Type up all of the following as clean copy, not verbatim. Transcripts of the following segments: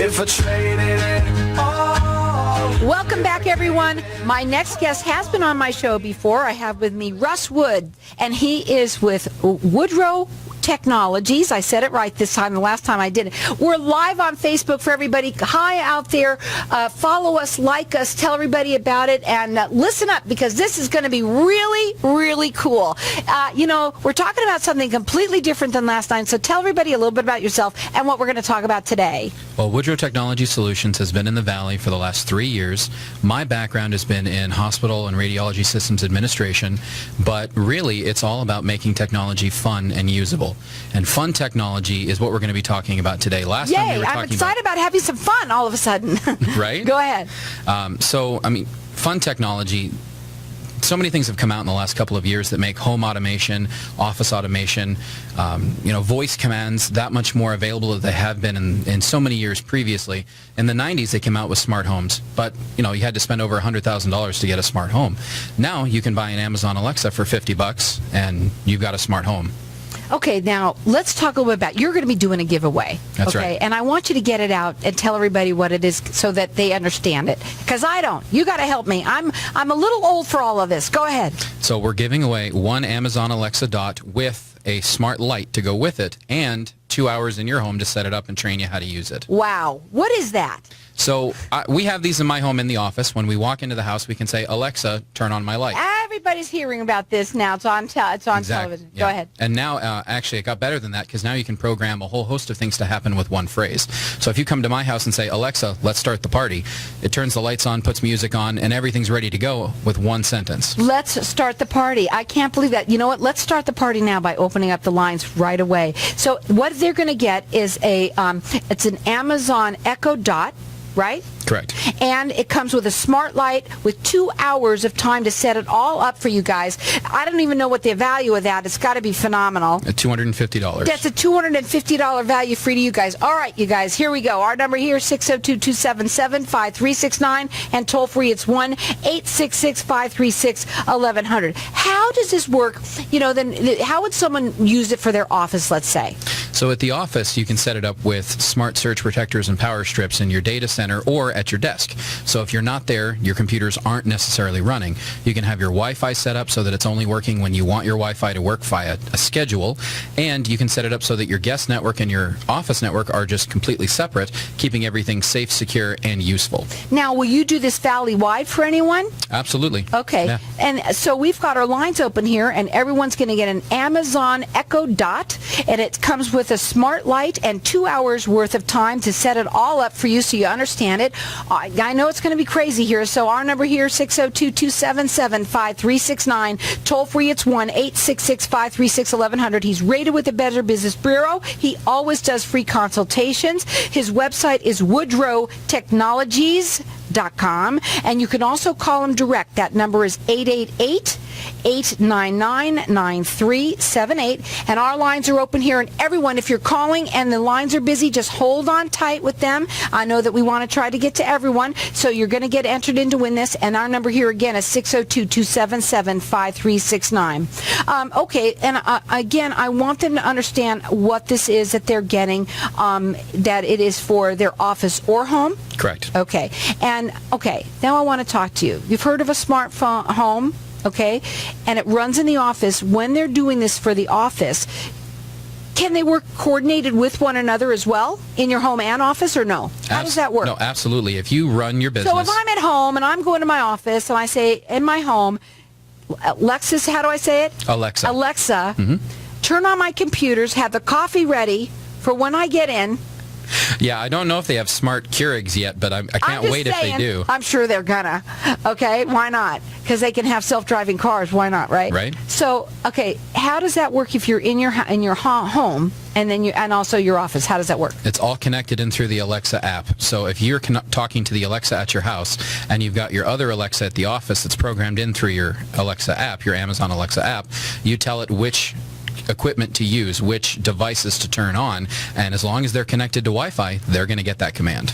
if I traded it all. Welcome back, everyone. My next guest has been on my show before. I have with me Russ Wood, and he is with Woodrow Technologies. I said it right this time. The last time I did it. We're live on Facebook for everybody. Hi out there. Follow us, like us, tell everybody about it, and listen up because this is going to be really, really cool. We're talking about something completely different than last time, so tell everybody a little bit about yourself and what we're going to talk about today. Well, Woodrow Technology Solutions has been in the Valley for the last 3 years. My background has been in hospital and radiology systems administration, but really it's all about making technology fun and usable. And fun technology is what we're going to be talking about today. Last time we were talking I'm excited about having some fun all of a sudden. Right? Go ahead. Fun technology, so many things have come out in the last couple of years that make home automation, office automation, voice commands that much more available than they have been in so many years previously. In the 90s, they came out with smart homes, but you had to spend over $100,000 to get a smart home. Now you can buy an Amazon Alexa for $50 and you've got a smart home. Okay, now let's talk a little bit about, you're going to be doing a giveaway. That's okay? right. And I want you to get it out and tell everybody what it is so that they understand it. Because I don't. You got to help me. I'm a little old for all of this. Go ahead. So we're giving away one Amazon Alexa Dot with a smart light to go with it and 2 hours in your home to set it up and train you how to use it. Wow. What is that? So we have these in my home in the office. When we walk into the house, we can say, Alexa, turn on my light. Everybody's hearing about this now. It's on television. Yeah. Go ahead. And now, actually, it got better than that because now you can program a whole host of things to happen with one phrase. So if you come to my house and say, Alexa, let's start the party, it turns the lights on, puts music on, and everything's ready to go with one sentence. Let's start the party. I can't believe that. You know what? Let's start the party now by opening up the lines right away. So what they're going to get is it's an Amazon Echo Dot, right? Correct. And it comes with a smart light with 2 hours of time to set it all up for you guys. I don't even know what the value of that. It's got to be phenomenal. At $250. That's a $250 value free to you guys. All right, you guys, here we go. Our number here is 602-277-5369, and toll free it's 1-866-536-1100. How does this work? How would someone use it for their office, let's say? So at the office, you can set it up with smart surge protectors and power strips in your data center or at your desk. So if you're not there, your computers aren't necessarily running. You can have your Wi-Fi set up so that it's only working when you want your Wi-Fi to work via a schedule, and you can set it up so that your guest network and your office network are just completely separate, keeping everything safe, secure, and useful. Now, will you do this valley-wide for anyone? Absolutely. Okay. Yeah. And so we've got our lines open here, and everyone's going to get an Amazon Echo Dot, and it comes with a smart light and 2 hours worth of time to set it all up for you so you understand it. I know it's going to be crazy here, so our number here, 602-277-5369. Toll free, it's 1-866-536-1100. He's rated with the Better Business Bureau. He always does free consultations. His website is woodrowtechnologies.com, and you can also call him direct. That number is 888-899-9378, and our lines are open here. And everyone, if you're calling and the lines are busy, just hold on tight with them. I know that we want to try to get to everyone, so you're going to get entered in to win this, and our number here again is 602-277-5369. Okay, and again, I want them to understand what this is that they're getting, that it is for their office or home. Correct. Okay, and now I want to talk to you. You've heard of a smartphone home, okay, and it runs in the office. When they're doing this for the office, can they work coordinated with one another as well in your home and office, or no? How does that work? No, absolutely. If you run your business... So if I'm at home and I'm going to my office and I say, in my home, Alexis, how do I say it? Alexa. Alexa, turn on my computers, have the coffee ready for when I get in. Yeah, I don't know if they have smart Keurigs yet, but I can't wait if they do. I'm sure they're gonna. Okay, why not? Because they can have self-driving cars. Why not, right? Right. So, okay, how does that work if you're in your home and then and also your office? How does that work? It's all connected in through the Alexa app. So if you're talking to the Alexa at your house and you've got your other Alexa at the office that's programmed in through your Alexa app, your Amazon Alexa app, you tell it which equipment to use, which devices to turn on, and as long as they're connected to Wi-Fi, they're going to get that command.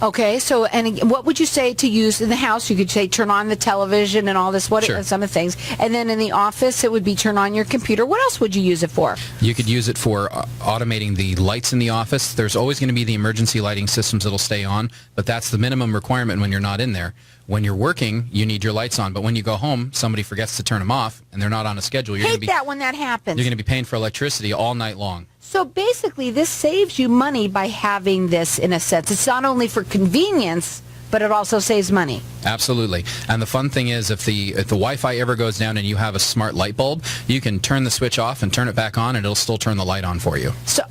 Okay, so and what would you say to use in the house? You could say turn on the television and all this, Sure. some of the things. And then in the office, it would be turn on your computer. What else would you use it for? You could use it for automating the lights in the office. There's always going to be the emergency lighting systems that'll stay on, but that's the minimum requirement when you're not in there. When you're working, you need your lights on, but when you go home, somebody forgets to turn them off, and they're not on a schedule. You're Hate going to be that when that happens. you're going to be paying for electricity all night long. So basically, this saves you money by having this in a sense. It's not only for convenience, but it also saves money. Absolutely. And the fun thing is, if the Wi-Fi ever goes down and you have a smart light bulb, you can turn the switch off and turn it back on, and it'll still turn the light on for you. So,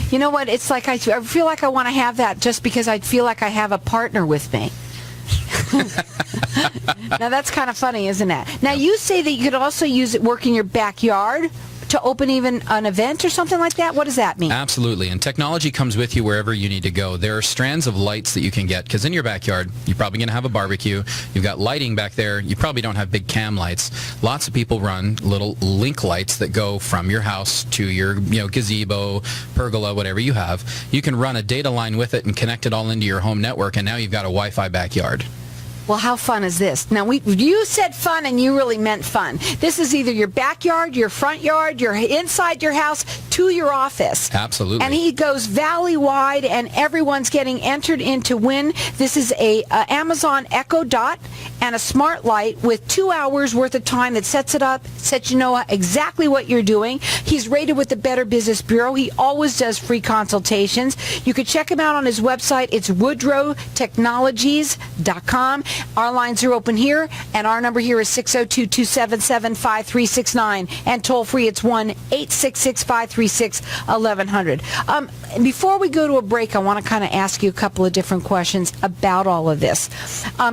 you know what? It's like I feel like I want to have that just because I feel like I have a partner with me. Now, that's kind of funny, isn't it? Now, you say that you could also use it work in your backyard to open even an event or something like that? What does that mean? Absolutely. And technology comes with you wherever you need to go. There are strands of lights that you can get, because in your backyard, you're probably going to have a barbecue. You've got lighting back there. You probably don't have big cam lights. Lots of people run little link lights that go from your house to your gazebo, pergola, whatever you have. You can run a data line with it and connect it all into your home network, and now you've got a Wi-Fi backyard. Well, how fun is this? Now, you said fun, and you really meant fun. This is either your backyard, your front yard, your inside your house, to your office. Absolutely. And he goes valley-wide, and everyone's getting entered in to win. This is a Amazon Echo Dot and a smart light with 2 hours worth of time that sets it up, sets you know exactly what you're doing. He's rated with the Better Business Bureau. He always does free consultations. You can check him out on his website. It's woodrowtechnologies.com. Our lines are open here, and our number here is 602-277-5369. And toll-free, it's 1-866-536-1100. Before we go to a break, I want to kind of ask you a couple of different questions about all of this.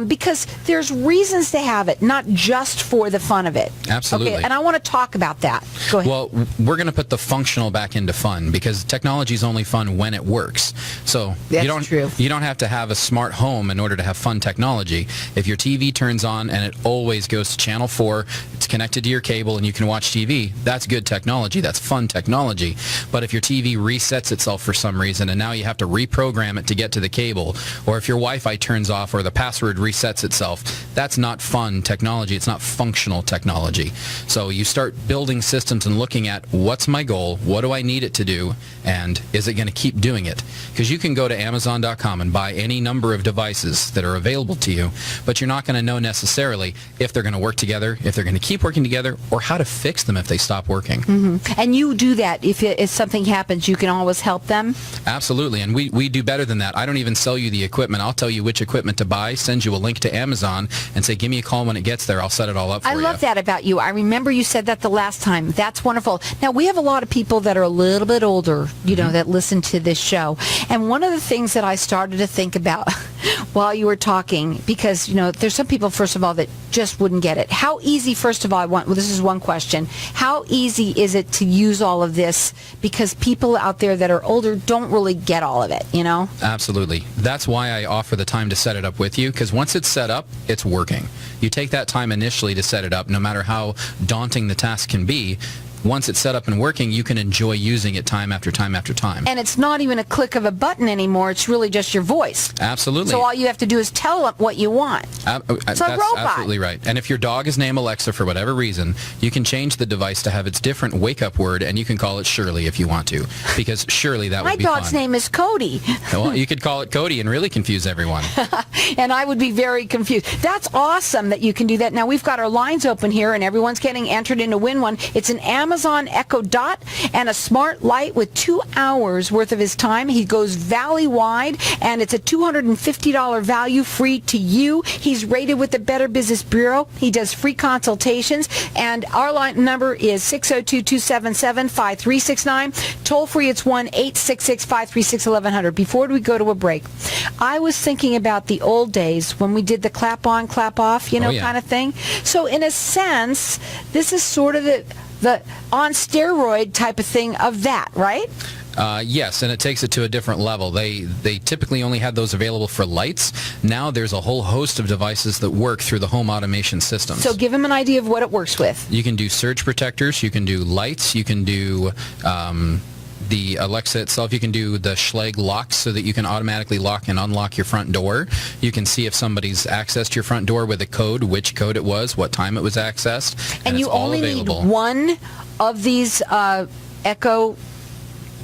Because there's reasons to have it, not just for the fun of it. Absolutely. Okay, and I want to talk about that. Go ahead. Well, we're going to put the functional back into fun, because technology is only fun when it works. So That's true. You don't have to have a smart home in order to have fun technology. If your TV turns on and it always goes to channel 4, it's connected to your cable and you can watch TV, that's good technology. That's fun technology. But if your TV resets itself for some reason and now you have to reprogram it to get to the cable, or if your Wi-Fi turns off or the password resets itself, that's not fun technology. It's not functional technology. So you start building systems and looking at, what's my goal? What do I need it to do? And is it going to keep doing it? Because you can go to Amazon.com and buy any number of devices that are available to you, but you're not going to know necessarily if they're going to work together, if they're going to keep working together, or how to fix them if they stop working. Mm-hmm. And you do that. If something happens, you can always help them? Absolutely. And we do better than that. I don't even sell you the equipment. I'll tell you which equipment to buy, send you a link to Amazon, and say, give me a call when it gets there. I'll set it all up for you. I love that about you. I remember you said that the last time. That's wonderful. Now, we have a lot of people that are a little bit older, that listen to this show. And one of the things that I started to think about while you were talking, because, there's some people, first of all, that just wouldn't get it. How easy, first of all, this is one question. How easy is it to use all of this? Because people out there that are older don't really get all of it, Absolutely. That's why I offer the time to set it up with you, because once it's set up, it's working. You take that time initially to set it up, no matter how daunting the task can be. Once it's set up and working, you can enjoy using it time after time after time. And it's not even a click of a button anymore. It's really just your voice. Absolutely. So all you have to do is tell it what you want. That's a robot. Absolutely right. And if your dog is named Alexa for whatever reason, you can change the device to have its different wake-up word, and you can call it Shirley if you want to, because surely that would be fun. My dog's name is Cody. Well, you could call it Cody and really confuse everyone. And I would be very confused. That's awesome that you can do that. Now, we've got our lines open here, and everyone's getting entered in to win one. It's an Amazon Echo Dot and a smart light with 2 hours worth of his time. He goes valley-wide, and it's a $250 value, free to you. He's rated with the Better Business Bureau. He does free consultations, and our line number is 602-277-5369. Toll-free, it's 1-866-536-1100. Before we go to a break, I was thinking about the old days when we did the clap-on, clap-off, kind of thing. So in a sense, this is sort of the on steroid type of thing of that, right? Yes, and it takes it to a different level. They typically only had those available for lights. Now there's a whole host of devices that work through the home automation systems. So give them an idea of what it works with. You can do surge protectors. You can do lights. You can do the Alexa itself, you can do the Schlage lock so that you can automatically lock and unlock your front door. You can see if somebody's accessed your front door with a code, which code it was, what time it was accessed. And you it's all only need available. one of these Echo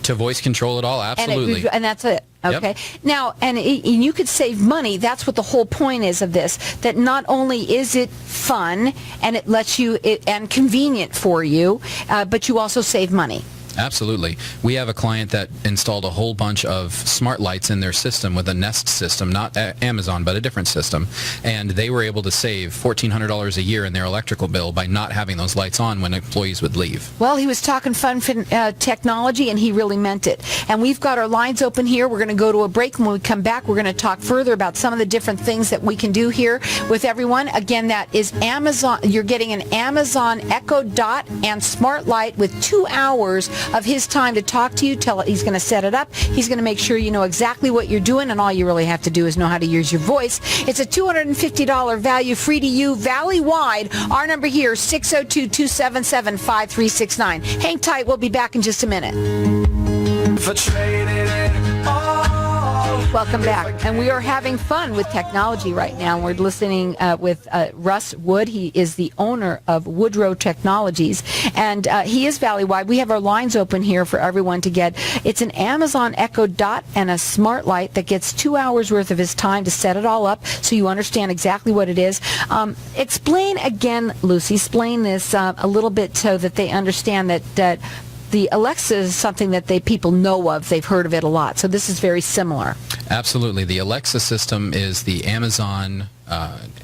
To voice control it all, absolutely. and that's it. Okay. Yep. Now, and you could save money. That's what the whole point is of this. That not only is it fun and it lets you and convenient for you, but you also save money. Absolutely. We have a client that installed a whole bunch of smart lights in their system with a Nest system, not Amazon, but a different system. And they were able to save $1,400 a year in their electrical bill by not having those lights on when employees would leave. Well, he was talking fun technology, and he really meant it. And we've got our lines open here. We're going to go to a break. When we come back, we're going to talk further about some of the different things that we can do here with everyone. Again, that is Amazon. You're getting an Amazon Echo Dot and Smart Light with 2 hours of his time to talk to you. He's going to set it up. He's going to make sure you know exactly what you're doing, and all you really have to do is know how to use your voice. It's a $250 value, free to you, valley-wide. Our number here, 602-277-5369. Hang tight. We'll be back in just a minute. For trading it all. Welcome back. And we are having fun with technology right now. We're listening with Russ Wood. He is the owner of Woodrow Technologies, and he is valley-wide. We have our lines open here for everyone to get. It's an Amazon Echo Dot and a smart light that gets 2 hours worth of his time to set it all up so you understand exactly what it is. Explain again, Lucy, explain this a little bit so that they understand that the Alexa is something that people know of. They've heard of it a lot. So this is very similar. Absolutely. The Alexa system is the Amazon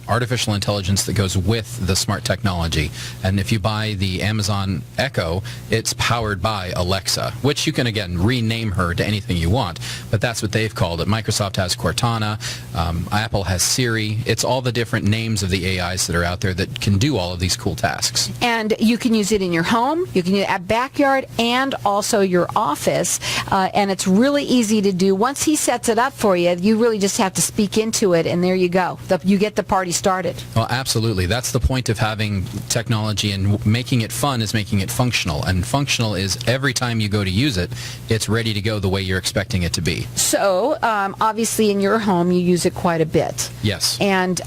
artificial intelligence that goes with the smart technology. And if you buy the Amazon Echo, it's powered by Alexa, which you can, again, rename her to anything you want. But that's what they've called it. Microsoft has Cortana. Apple has Siri. It's all the different names of the AIs that are out there that can do all of these cool tasks. And you can use it in your home, you can use it at backyard, and also your office. And it's really easy to do. Once he sets it up for you, you really just have to speak into it, and there you go. You get the party started. Well, absolutely. That's the point of having technology, and making it fun is making it functional. And functional is every time you go to use it, it's ready to go the way you're expecting it to be. So, obviously in your home, you use it quite a bit. Yes. And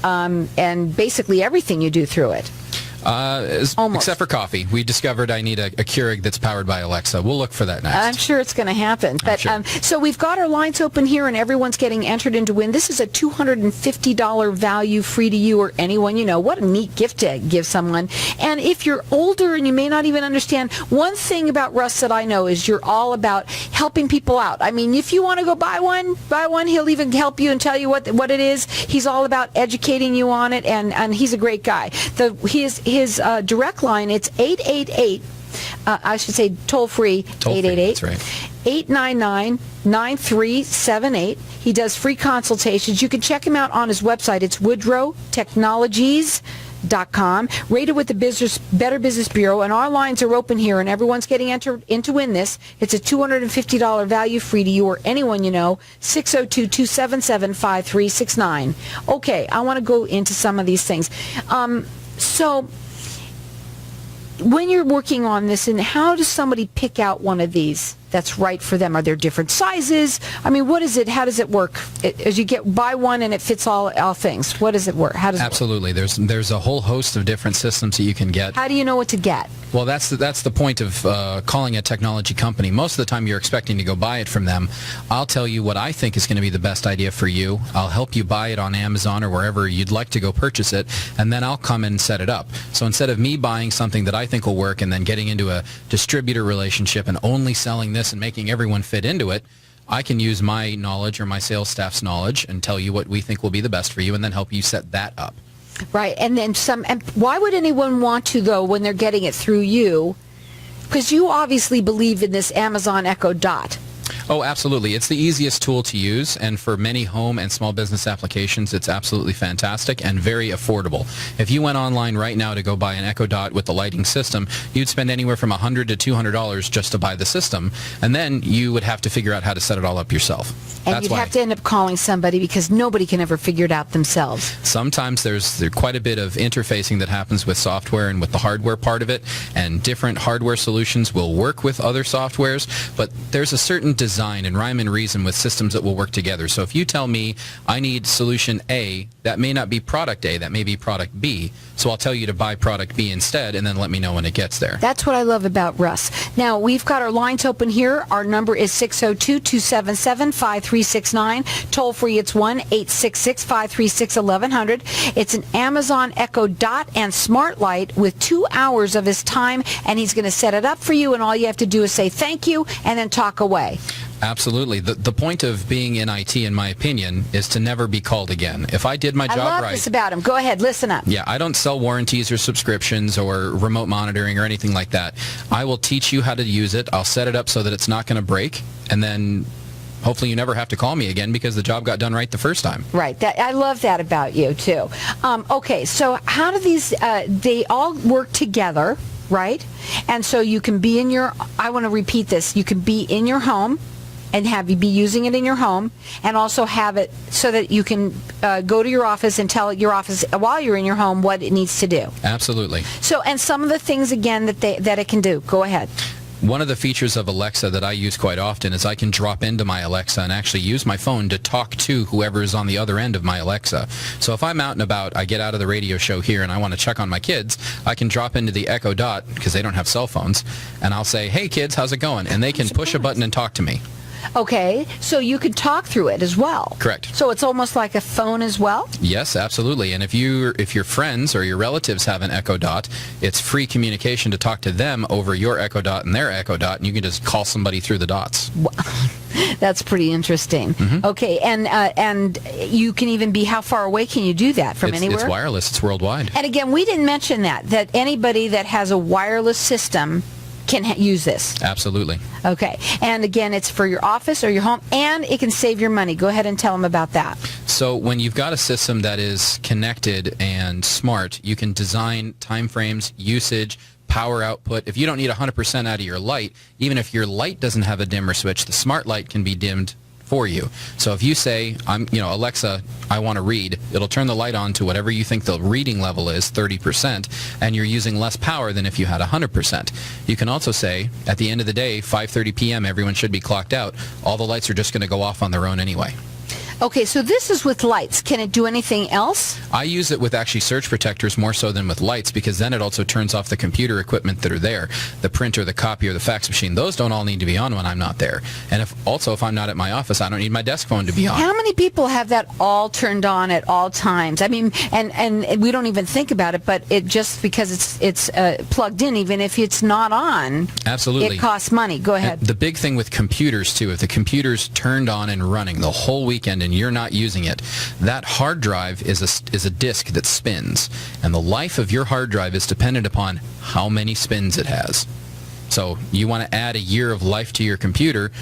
basically everything you do through it. Except for coffee. We discovered I need a Keurig that's powered by Alexa. We'll look for that next. I'm sure it's going to happen. But sure. So we've got our lines open here, and everyone's getting entered into win. This is a $250 value, free to you or anyone you know. What a neat gift to give someone. And if you're older and you may not even understand, one thing about Russ that I know is you're all about helping people out. I mean, if you want to go buy one. He'll even help you and tell you what it is. He's all about educating you on it, and he's a great guy. His direct line, it's 888, I should say toll-free, 888. That's right. 899-9378. He does free consultations. You can check him out on his website. It's woodrowtechnologies.com, rated with the Better Business Bureau, and our lines are open here, and everyone's getting entered in to win this. It's a $250 value, free to you or anyone you know, 602-277-5369. Okay, I want to go into some of these things. So when you're working on this, and how does somebody pick out one of these that's right for them? Are there different sizes? I mean, what is it? How does it work? As you buy one and it fits all things, what does it work? How does Absolutely. There's a whole host of different systems that you can get. How do you know what to get? Well, that's the point of calling a technology company. Most of the time you're expecting to go buy it from them. I'll tell you what I think is going to be the best idea for you. I'll help you buy it on Amazon or wherever you'd like to go purchase it, and then I'll come and set it up. So instead of me buying something that I think will work and then getting into a distributor relationship and only selling this and making everyone fit into it, I can use my knowledge or my sales staff's knowledge and tell you what we think will be the best for you, and then help you set that up. Right, and then some. And why would anyone want to, though, when they're getting it through you? Because you obviously believe in this Amazon Echo Dot. Oh, absolutely. It's the easiest tool to use, and for many home and small business applications, it's absolutely fantastic and very affordable. If you went online right now to go buy an Echo Dot with the lighting system, you'd spend anywhere from $100 to $200 just to buy the system, and then you would have to figure out how to set it all up yourself. And you'd have to end up calling somebody because nobody can ever figure it out themselves. Sometimes there's quite a bit of interfacing that happens with software and with the hardware part of it, and different hardware solutions will work with other softwares, but there's a certain design and rhyme and reason with systems that will work together. So if you tell me I need solution A, that may not be product A, that may be product B, so I'll tell you to buy product B instead, and then let me know when it gets there. That's what I love about Russ. Now, we've got our lines open here. Our number is 602-277-5369. Toll free, it's 1-866-536-1100. It's an Amazon Echo Dot and Smart Light with 2 hours of his time, and he's going to set it up for you, and all you have to do is say thank you and then talk away. Absolutely. The point of being in IT, in my opinion, is to never be called again. If I did my job right... I love this about him. Go ahead, listen up. Yeah, I don't sell warranties or subscriptions or remote monitoring or anything like that. I will teach you how to use it. I'll set it up so that it's not going to break, and then hopefully you never have to call me again because the job got done right the first time. Right. I love that about you, too. Okay, so how do these... they all work together, right? And so you can be in your... I want to repeat this. You can be in your home and have you be using it in your home, and also have it so that you can go to your office and tell your office while you're in your home what it needs to do. Absolutely. So, and some of the things, again, that it can do. Go ahead. One of the features of Alexa that I use quite often is I can drop into my Alexa and actually use my phone to talk to whoever is on the other end of my Alexa. So if I'm out and about, I get out of the radio show here and I want to check on my kids, I can drop into the Echo Dot, because they don't have cell phones, and I'll say, hey kids, how's it going? And they can push a button and talk to me. Okay, so you could talk through it as well. Correct. So it's almost like a phone as well? Yes, absolutely. And if your friends or your relatives have an Echo Dot, it's free communication to talk to them over your Echo Dot and their Echo Dot, and you can just call somebody through the dots. That's pretty interesting. Mm-hmm. Okay, and you can even be, how far away can you do that, from anywhere? It's wireless. It's worldwide. And again, we didn't mention that anybody that has a wireless system can use this. Absolutely. Okay. And again, it's for your office or your home, and it can save your money. Go ahead and tell them about that. So when you've got a system that is connected and smart, you can design timeframes, usage, power output. If you don't need 100% out of your light, even if your light doesn't have a dimmer switch, the smart light can be dimmed for you. So if you say, Alexa, I want to read, it'll turn the light on to whatever you think the reading level is, 30%, and you're using less power than if you had 100%. You can also say, at the end of the day, 5:30 p.m., everyone should be clocked out. All the lights are just going to go off on their own anyway. Okay, so this is with lights. Can it do anything else? I use it with actually surge protectors more so than with lights, because then it also turns off the computer equipment that are there. The printer, the copier, the fax machine, those don't all need to be on when I'm not there. And if I'm not at my office, I don't need my desk phone to be on. How many people have that all turned on at all times? I mean, and we don't even think about it, but it just because it's plugged in, even if it's not on, absolutely, it costs money. Go ahead. And the big thing with computers, too, if the computer's turned on and running the whole weekend and you're not using it, that hard drive is a disk that spins, and the life of your hard drive is dependent upon how many spins it has. So you want to add a year of life to your computer.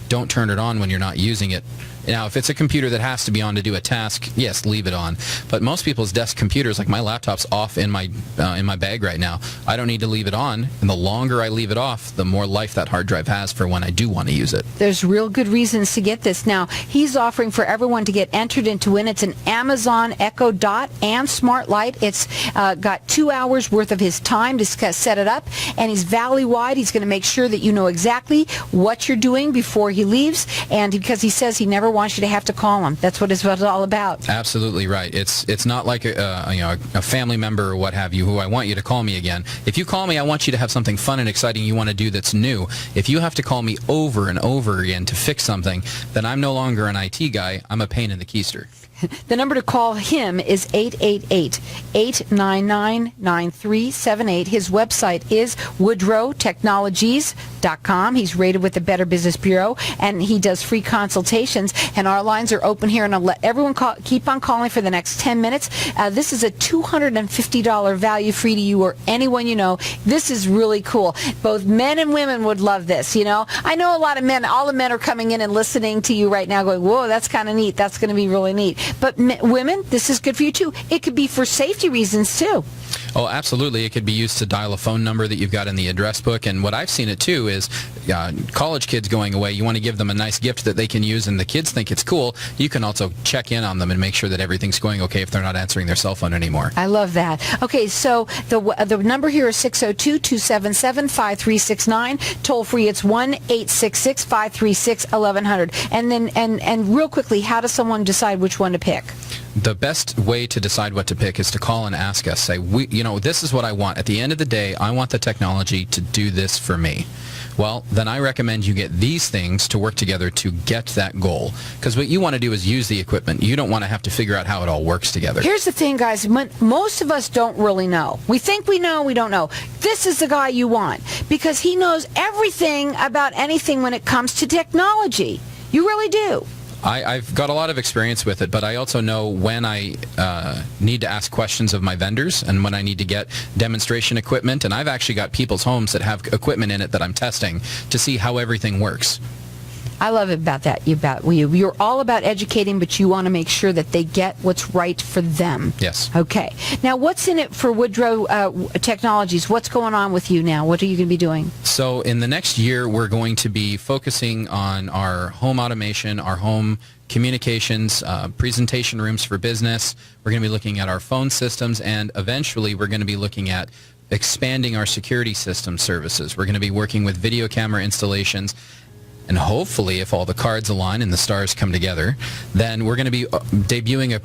Don't turn it on when you're not using it. Now, if it's a computer that has to be on to do a task, yes, leave it on. But most people's desk computers, like my laptop's off in my bag right now. I don't need to leave it on, and the longer I leave it off, the more life that hard drive has for when I do want to use it. There's real good reasons to get this. Now, he's offering for everyone to get entered into it. It's an Amazon Echo Dot and Smart Light. It's got 2 hours worth of his time to set it up, and he's valley-wide. He's going to make sure that you know exactly what you're doing before he leaves, and because he says he never wants you to have to call him. That's what it's all about. Absolutely right. It's not like a family member or what have you who I want you to call me again. If you call me, I want you to have something fun and exciting you want to do that's new. If you have to call me over and over again to fix something, then I'm no longer an IT guy. I'm a pain in the keister. The number to call him is 888-899-9378. His website is woodrowtechnologies.com. He's rated with the Better Business Bureau, and he does free consultations. And our lines are open here, and I'll let everyone keep on calling for the next 10 minutes. This is a $250 value free to you or anyone you know. This is really cool. Both men and women would love this, I know a lot of men, all the men are coming in and listening to you right now going, whoa, that's kind of neat. That's going to be really neat. But women, this is good for you too. It could be for safety reasons too. Oh, absolutely. It could be used to dial a phone number that you've got in the address book. And what I've seen it too is college kids going away. You want to give them a nice gift that they can use and the kids think it's cool. You can also check in on them and make sure that everything's going okay if they're not answering their cell phone anymore. I love that. Okay, so the number here is 602-277-5369. Toll free, it's 1-866-536-1100. And then, and real quickly, how does someone decide which one to pick? The best way to decide what to pick is to call and ask us. Say, this is what I want. At the end of the day, I want the technology to do this for me. Well, then I recommend you get these things to work together to get that goal. Because what you want to do is use the equipment. You don't want to have to figure out how it all works together. Here's the thing, guys. Most of us don't really know. We think we know, we don't know. This is the guy you want because he knows everything about anything when it comes to technology. You really do. I've got a lot of experience with it, but I also know when I need to ask questions of my vendors and when I need to get demonstration equipment. And I've actually got people's homes that have equipment in it that I'm testing to see how everything works. I love it about that. You're all about educating, but you want to make sure that they get what's right for them. Yes. Okay. Now, what's in it for Woodrow Technologies? What's going on with you now? What are you going to be doing? So in the next year, we're going to be focusing on our home automation, our home communications, presentation rooms for business. We're going to be looking at our phone systems, and eventually we're going to be looking at expanding our security system services. We're going to be working with video camera installations. And hopefully, if all the cards align and the stars come together, then we're going to be debuting a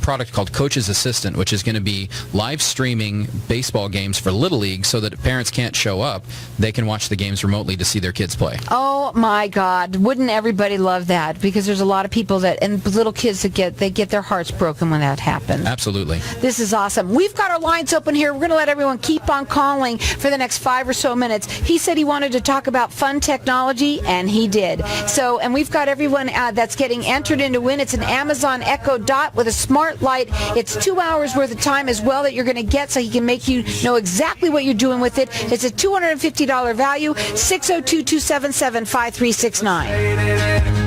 product called Coach's Assistant, which is going to be live streaming baseball games for Little League so that if parents can't show up, they can watch the games remotely to see their kids play. Oh, my God. Wouldn't everybody love that? Because there's a lot of people and little kids that get their hearts broken when that happens. Absolutely. This is awesome. We've got our lines open here. We're going to let everyone keep on calling for the next 5 or so minutes. He said he wanted to talk about fun technology, and he did. So, and we've got everyone that's getting entered in to win. It's an Amazon Echo Dot with a smart light. It's 2 hours worth of time as well that you're going to get so he can make you know exactly what you're doing with it. It's a $250 value, 602-277-5369.